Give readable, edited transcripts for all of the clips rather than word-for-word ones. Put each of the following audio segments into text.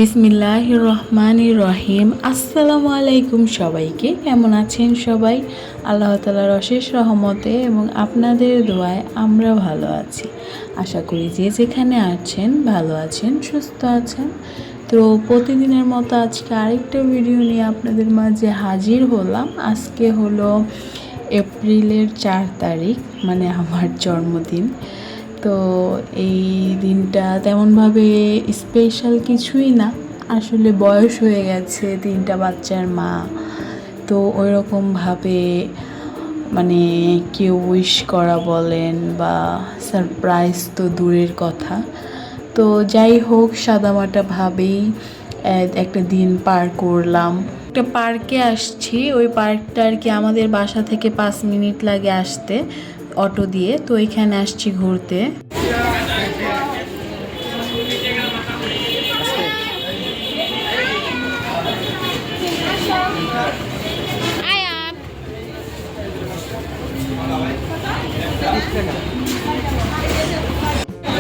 বিসমিল্লাহির রহমানির রহিম। আসসালামু আলাইকুম সবাইকে। কেমন আছেন সবাই? আল্লাহ তাআলার অশেষ রহমতে এবং আপনাদের দোয়ায় আমরা ভালো আছি। আশা করি যে যেখানে আছেন ভালো আছেন, সুস্থ আছেন। তো প্রতিদিনের মতো আজকে আরেকটা ভিডিও নিয়ে আপনাদের মাঝে হাজির হলাম। আজকে হলো এপ্রিলের 4 তারিখ, মানে আমার জন্মদিন। তো এই দিনটা তেমনভাবে স্পেশাল কিছুই না, আসলে বয়স হয়ে গেছে, 3টা বাচ্চার মা। তো ওই রকমভাবে মানে কেউ উইশ করা বলেন বা সারপ্রাইজ তো দূরের কথা। তো যাই হোক, সাদামাটাভাবেই একটা দিন পার করলাম। একটা পার্কে আসছি, ওই পার্কটা আর কি আমাদের বাসা থেকে 5 মিনিট লাগে আসতে অটো দিয়ে। তো এখানে আসছি ঘুরতে।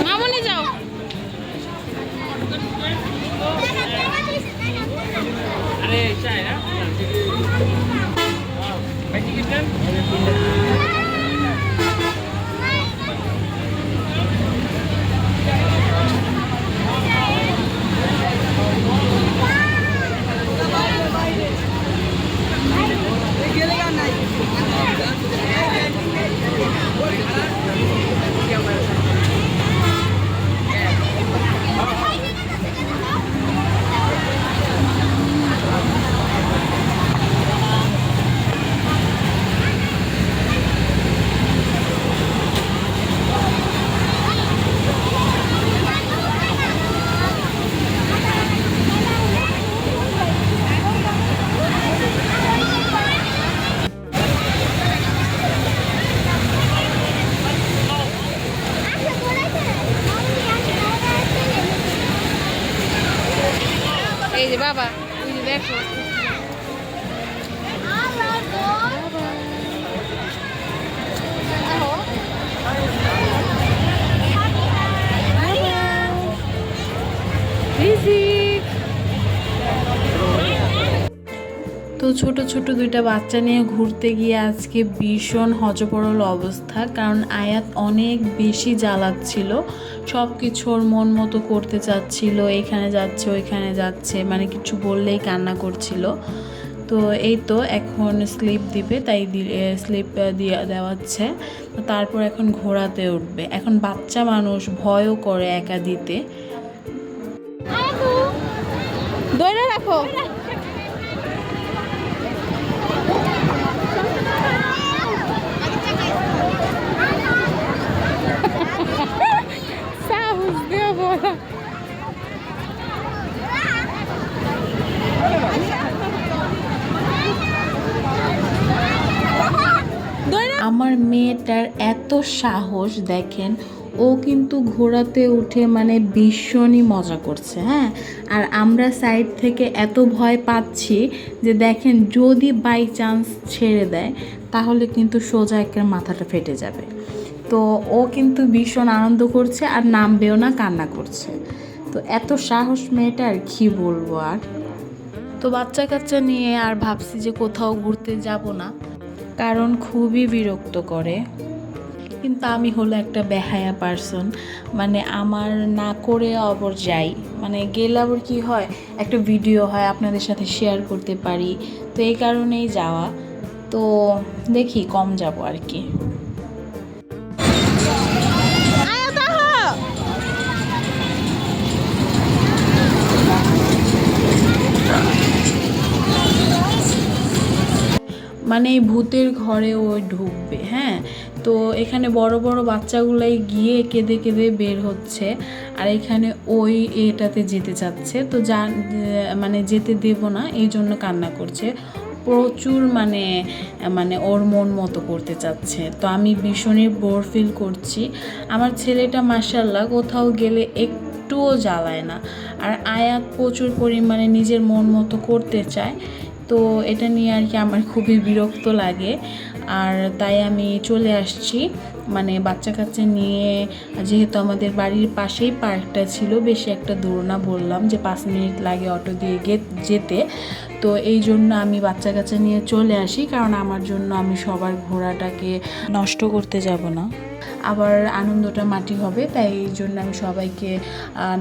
মামনি যাও। আরে চাই না ভাই টিকিট দেন। এই যে বাবা, ওই যে দেখো তো ছোট ছোট 2টা বাচ্চা নিয়ে ঘুরতে গিয়ে আজকে ভীষণ হযবরল অবস্থা, কারণ আয়াত অনেক বেশি জ্বালাচ্ছিল। সব কিছু ওর মন মতো করতে চাচ্ছিল, এখানে যাচ্ছে ওইখানে যাচ্ছে, মানে কিছু বললেই কান্না করছিল। তো এই তো এখন স্লিপ দিবে, তাই স্লিপ দিয়ে দেওয়াচ্ছে। তো তারপর এখন ঘোরাতে উঠবে। এখন বাচ্চা মানুষ ভয়ও করে একা দিতে। ধরে রাখো। সাহস দিয়ে বলা। আমার মেয়েটার এত সাহস দেখেন, ও কিন্তু ঘোড়াতে উঠে মানে ভীষণই মজা করছে। হ্যাঁ, আর আমরা সাইড থেকে এত ভয় পাচ্ছি যে দেখেন, যদি বাই চান্স ছেড়ে দেয় তাহলে কিন্তু সোজা একটা মাথাটা ফেটে যাবে। তো ও কিন্তু ভীষণ আনন্দ করছে আর নামবেও না, কান্না করছে। তো এত সাহস মেয়েটার, কি বলবো আর। তো বাচ্চা কাচ্চা নিয়ে আর ভাবছি যে কোথাও ঘুরতে যাব না, কারণ খুবই বিরক্ত করে। কিন্তু আমি হলো একটা বেহায়া পারসন, মানে আমার না করে আবার যাই, মানে গেলে আবার কী হয়, একটা ভিডিও হয়, আপনাদের সাথে শেয়ার করতে পারি। তো এই কারণেই যাওয়া। তো দেখি কম যাব আর কি। মানে এই ভূতের ঘরে ও ঢুকবে। হ্যাঁ, তো এখানে বড় বড় বাচ্চাগুলাই গিয়ে কেঁদে কেঁদে বের হচ্ছে, আর এখানে ওই এটাতে যেতে চাচ্ছে। তো মানে যেতে দেব না, এই জন্য কান্না করছে প্রচুর। মানে মানে ওর মন মতো করতে চাচ্ছে। তো আমি ভীষণই বোর ফিল করছি। আমার ছেলেটা মাশাআল্লাহ কোথাও গেলে একটুও জ্বালায় না, আর আয়াত প্রচুর পরিমাণে নিজের মন মতো করতে চায়। তো এটা নিয়ে আর কি আমার খুবই বিরক্ত লাগে, আর তাই আমি চলে আসছি। মানে বাচ্চা কাচ্চা নিয়ে, যেহেতু আমাদের বাড়ির পাশেই পার্কটা ছিল, বেশি একটা দূর না, বললাম যে 5 মিনিট লাগে অটো দিয়ে যেতে। তো এই জন্য আমি বাচ্চা কাচ্চা নিয়ে চলে আসি, কারণ আমার জন্য আমি সবার ঘোরাটাকে নষ্ট করতে যাব না, আবার আনন্দটা মাটি হবে। তাই এই জন্য আমি সবাইকে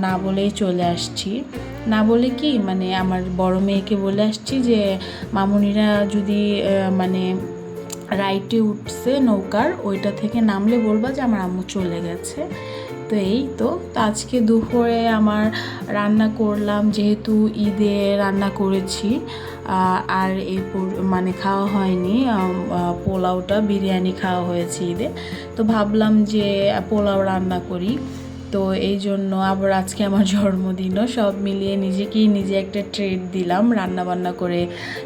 না বলেই চলে আসছি। না বলে কি, মানে আমার বড় মেয়েকে বলে আসছি যে মামুনিরা যদি মানে রাইটে উঠছে নৌকার, ওইটা থেকে নামলে বলবা যে আমার আম্মু চলে গেছে। তো এই তো আজকে দুপুরে আমার রান্না করলাম, যেহেতু ঈদে রান্না করেছি আর মানে খাওয়া হয়নি পোলাওটা, বিরিয়ানি খাওয়া হয়েছে ঈদে, তো ভাবলাম যে পোলাও রান্না করি। তো এই জন্য আবার আজকে আমার জন্মদিনও, সব মিলিয়ে নিজেকেই নিজে একটা ট্রিট দিলাম, রান্না বান্না করে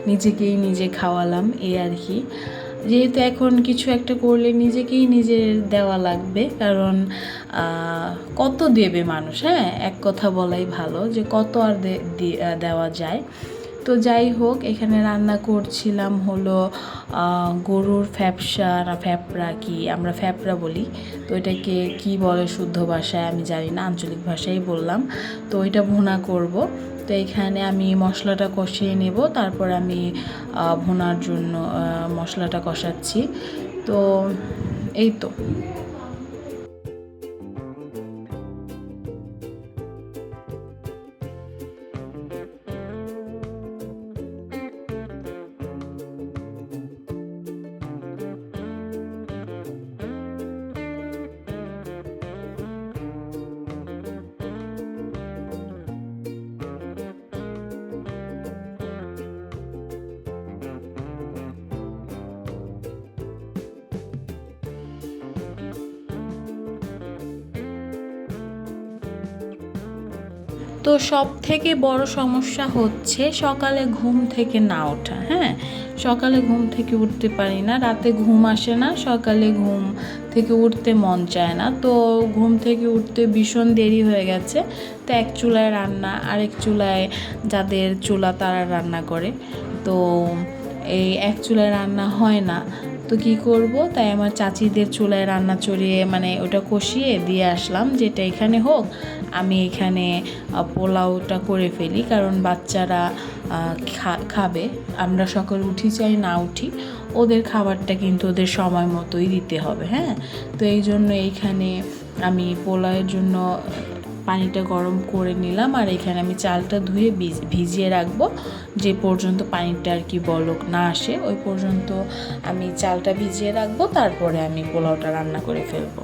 নিজেকেই নিজে খাওয়ালাম, এই আর কি। যেহেতু এখন কিছু একটা করলে নিজেকেই নিজে দেওয়া লাগবে, কারণ কত দেবে মানুষ, হ্যাঁ, এক কথা বলাই ভালো যে কত আর দেওয়া যায়। তো যাই হোক, এখানে রান্না করছিলাম হলো গরুর ফ্যাপসা না ফ্যাপড়া, কি আমরা ফ্যাপড়া বলি, তো এটাকে কি বলে শুদ্ধ ভাষায় আমি জানি না, আঞ্চলিক ভাষায় বললাম। তো ওইটা ভুনা করব। তো এখানে আমি মশলাটা কষিয়ে নেব, তারপর আমি ভুনার জন্য মশলাটা কষাচ্ছি। তো এই তো। তো সব থেকে বড় সমস্যা হচ্ছে সকালে ঘুম থেকে না ওঠা। হ্যাঁ, সকালে ঘুম থেকে উঠতে পারি না, রাতে ঘুম আসে না, সকালে ঘুম থেকে উঠতে মন চায় না। তো ঘুম থেকে উঠতে ভীষণ দেরি হয়ে গেছে। তো এক চুলায় রান্না, আরেক চুলায় যাদের চুলা তারা রান্না করে, তো এই এক চুলায় রান্না হয় না। তো কী করব, তাই আমার চাচিদের চুলায় রান্না চড়িয়ে মানে ওটা কষিয়ে দিয়ে আসলাম, যেটা এখানে হোক, আমি এখানে পোলাওটা করে ফেলি, কারণ বাচ্চারা খাবে। আমরা সকালে উঠি চাই না উঠি, ওদের খাবারটা কিন্তু ওদের সময় মতোই দিতে হবে। হ্যাঁ, তো এই জন্য এইখানে আমি পোলাওয়ের জন্য পানিটা গরম করে নিলাম, আর এখানে আমি চালটা ধুয়ে ভিজিয়ে রাখবো, যে পর্যন্ত পানিটা আর কি বলক না আসে, ওই পর্যন্ত আমি চালটা ভিজিয়ে রাখবো, তারপরে আমি পোলাওটা রান্না করে ফেলবো।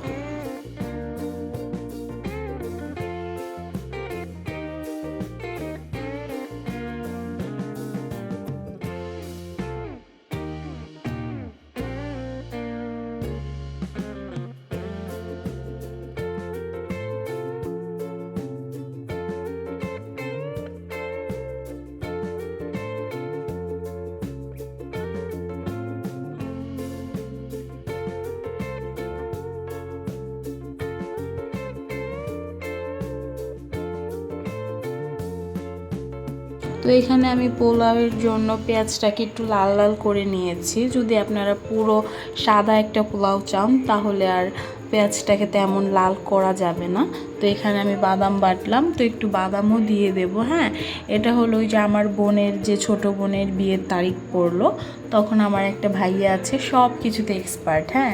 তো এখানে আমি পোলাওয়ের জন্য পেঁয়াজটাকে একটু লাল লাল করে নিয়েছি। যদি আপনারা পুরো সাদা একটা পোলাও চান, তাহলে আর পেঁয়াজটাকে তেমন লাল করা যাবে না। তো এখানে আমি বাদাম বাটলাম, তো একটু বাদামও দিয়ে দেব। হ্যাঁ, এটা হলো ওই যে আমার বোনের, যে ছোট বোনের বিয়ের তারিখ পড়লো, তখন আমার একটা ভাইয়া আছে সব কিছুতে এক্সপার্ট। হ্যাঁ,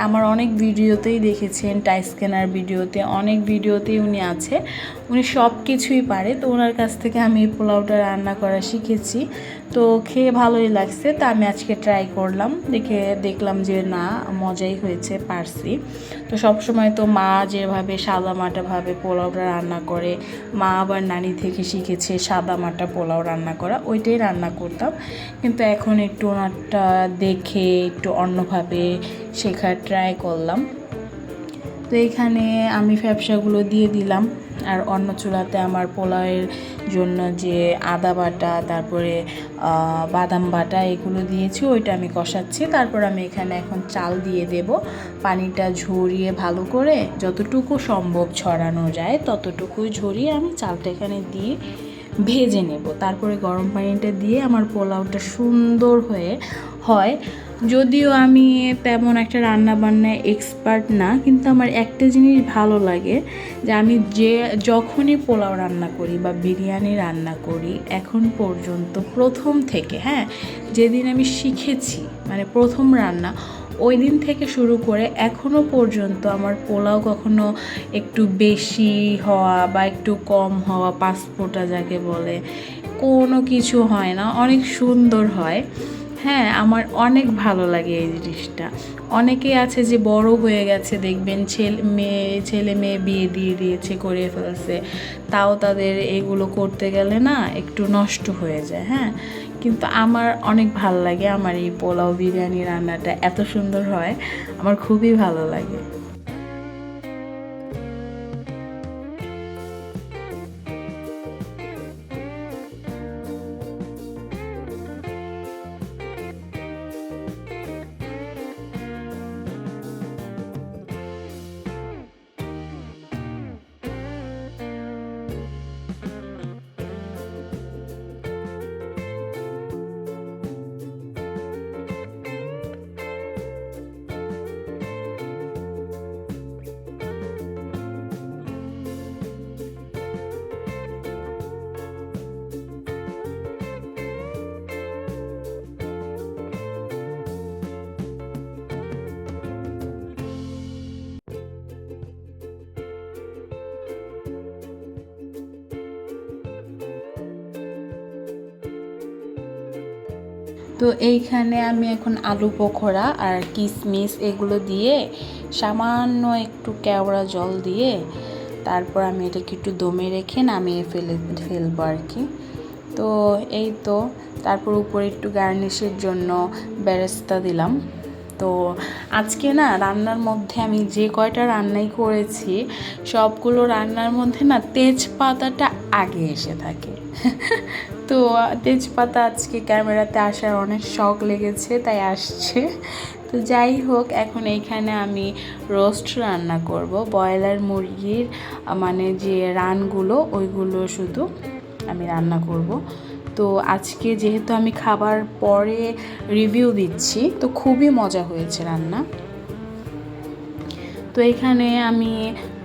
আমার অনেক ভিডিওতেই দেখেছেন, টাইস কেনার ভিডিওতে, অনেক ভিডিওতেই উনি আছে, উনি সব কিছুই পারে। তো ওনার কাছ থেকে আমি এই পোলাওটা রান্না করা শিখেছি। তো খেয়ে ভালোই লাগছে, তা আমি আজকে ট্রাই করলাম, দেখলাম যে না, মজাই হয়েছে, পারছি। তো সবসময় তো মা যেভাবে সাদামাটাভাবে পোলাওটা রান্না করে, মা আবার নানি থেকে শিখেছে সাদামাটা পোলাও রান্না করা, ওইটাই রান্না করতাম। কিন্তু এখন একটু ওনারটা দেখে একটু অন্যভাবে শেখার ট্রাই করলাম। তো এখানে আমি ফ্যাপসাগুলো দিয়ে দিলাম, আর অন্য চুলাতে আমার পোলাওয়ের জন্য যে আদা বাটা, তারপরে বাদাম বাটা, এগুলো দিয়েছি, ওইটা আমি কষাচ্ছি। তারপর আমি এখানে এখন চাল দিয়ে দেব, পানিটা ঝরিয়ে ভালো করে যতটুকু সম্ভব ছড়ানো যায় ততটুকুই ঝরিয়ে আমি চালটা এখানে দিয়ে ভেজে নেব। তারপরে গরম পানিটা দিয়ে আমার পোলাওটা সুন্দর হয়। যদিও আমি তেমন একটা রান্না বান্নায় এক্সপার্ট না, কিন্তু আমার একটা জিনিস ভালো লাগে যে আমি যখনই পোলাও রান্না করি বা বিরিয়ানি রান্না করি এখন পর্যন্ত প্রথম থেকে, হ্যাঁ, যেদিন আমি শিখেছি মানে প্রথম রান্না ওই দিন থেকে শুরু করে এখনও পর্যন্ত আমার পোলাও কখনো একটু বেশি হওয়া বা একটু কম হওয়া, পাসপোর্টটা যাকে বলে, কোনো কিছু হয় না, অনেক সুন্দর হয়। হ্যাঁ, আমার অনেক ভালো লাগে এই জিনিসটা। অনেকেই আছে যে বড় হয়ে গেছে, দেখবেন ছেলে মেয়ে বিয়ে দিয়ে দিয়েছে, করে ফেলছে, তাও তাদের এগুলো করতে গেলে না একটু নষ্ট হয়ে যায়। হ্যাঁ, কিন্তু আমার অনেক ভালো লাগে, আমার এই পোলাও বিরিয়ানি রান্নাটা এত সুন্দর হয়, আমার খুবই ভালো লাগে। তো এইখানে আমি এখন আলু পকোড়া আর কিশমিশ এগুলো দিয়ে সামান্য একটু কেওড়া জল দিয়ে তারপর আমি এটাকে একটু দমে রেখে নামিয়ে ফেলবো আর কি। তো এই তো, তারপর উপরে একটু গার্নিশের জন্য বেরেস্তা দিলাম। তো আজকে না রান্নার মধ্যে আমি যে কয়টা রান্নাই করেছি সবগুলো রান্নার মধ্যে না তেজপাতাটা আগে এসে থাকে। তো তেজপাতা আজকে ক্যামেরাতে আসার অনেক শখ লেগেছে, তাই আসছে। তো যাই হোক, এখন এইখানে আমি রোস্ট রান্না করব, ব্রয়লার মুরগির মানে যে রানগুলো ওইগুলো শুধু আমি রান্না করব। তো আজকে যেহেতু আমি খাবার পরে রিভিউ দিচ্ছি, তো খুবই মজা হয়েছে রান্না। তো এখানে আমি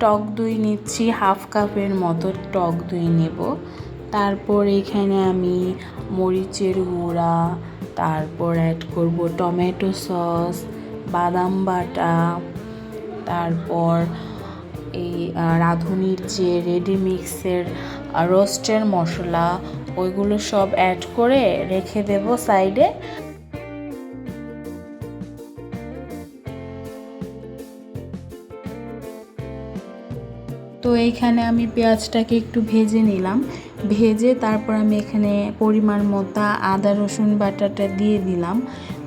টক দই নিচ্ছি, 1/2 কাপের মতো টক দই নেব। তারপর এখানে আমি মরিচের গুঁড়া, তারপর অ্যাড করব টমেটো সস, বাদাম বাটা, তারপর এই রাঁধুনির যে রেডি মিক্সের রোস্টের মশলা ওইগুলো সব অ্যাড করে রেখে দেব সাইডে। তো এইখানে আমি পেঁয়াজটাকে একটু ভেজে নিলাম, ভেজে তারপর আমি এখানে পরিমাণ মতো আদা রসুন বাটাটা দিয়ে দিলাম।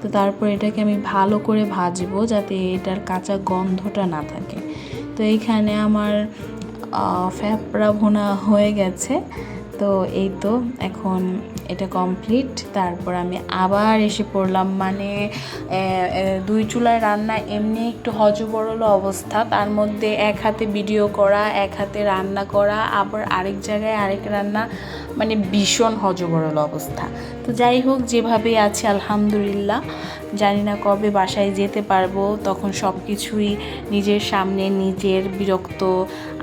তো তারপর এটাকে আমি ভালো করে ভাজবো যাতে এটার কাঁচা গন্ধটা না থাকে। তো এইখানে আমার ফ্যাপড়া ভুনা হয়ে গেছে। তো এই তো এখন এটা কমপ্লিট। তারপর আমি আবার এসে পড়লাম, মানে 2 চুলায় রান্না এমনি একটু হযবরল অবস্থা, তার মধ্যে এক হাতে ভিডিও করা, এক হাতে রান্না করা, আবার আরেক জায়গায় আরেক রান্না, মানে ভীষণ হযবরল অবস্থা। তো যাই হোক, যেভাবেই আছে আলহামদুলিল্লাহ। জানি না কবে বাসায় যেতে পারবো, তখন সব কিছুই নিজের সামনে, নিজের বিরক্ত,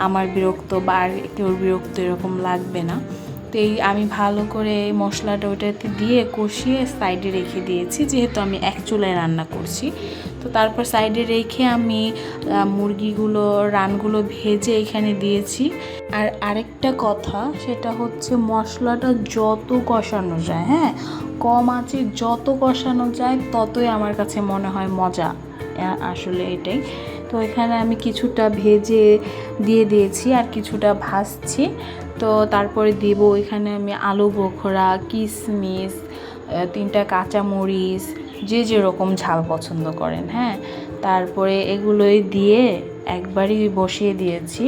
আমার বিরক্ত বা আর কেউ বিরক্ত এরকম লাগবে না। তো আমি ভালো করে মশলাটা ওটাতে দিয়ে কষিয়ে সাইডে রেখে দিয়েছি, যেহেতু আমি এক চুলায় রান্না করছি। তো তারপর সাইডে রেখে আমি রানগুলো ভেজে এখানে দিয়েছি। আর আরেকটা কথা, সেটা হচ্ছে মশলাটা যত কষানো যায়, হ্যাঁ, কম আঁচে যত কষানো যায় ততই আমার কাছে মনে হয় মজা, আসলে এটাই। তো এখানে আমি কিছুটা ভেজে দিয়ে দিয়েছি আর কিছুটা ভাজছি। তো তারপরে দেব এখানে আমি আলু বোখরা, কিশমিশ, 3টা কাঁচামরিচ, যে যেরকম ঝাল পছন্দ করেন, হ্যাঁ, তারপরে এগুলোই দিয়ে একবারই বসিয়ে দিয়েছি।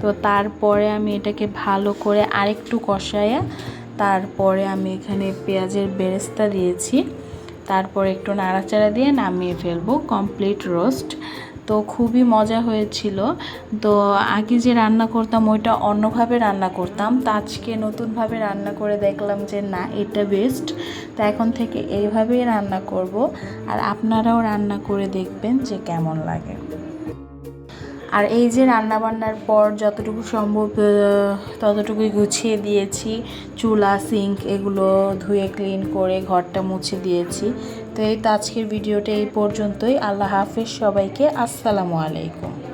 তো তারপরে আমি এটাকে ভালো করে আরেকটু কষায়া তারপরে আমি এখানে পেঁয়াজের বেরেস্তা দিয়েছি, তারপর একটু নাড়াচাড়া দিয়ে নামিয়ে ফেলবো, কমপ্লিট রোস্ট। তো খুবই মজা হয়েছিল। তো আগে যে রান্না করতাম ওইটা অন্যভাবে রান্না করতাম, তো আজকে নতুনভাবে রান্না করে দেখলাম যে না, এটা বেস্ট। তো এখন থেকে এইভাবেই রান্না করব, আর আপনারাও রান্না করে দেখবেন যে কেমন লাগে। আর এই যে রান্না বান্নার পর যতটুকু সম্ভব ততটুকুই গুছিয়ে দিয়েছি, চুলা সিঙ্ক এগুলো ধুয়ে ক্লিন করে ঘরটা মুছে দিয়েছি। তো এই তো আজকের ভিডিওটা এই পর্যন্তই। আল্লাহ হাফেজ সবাইকে, আসসালামু আলাইকুম।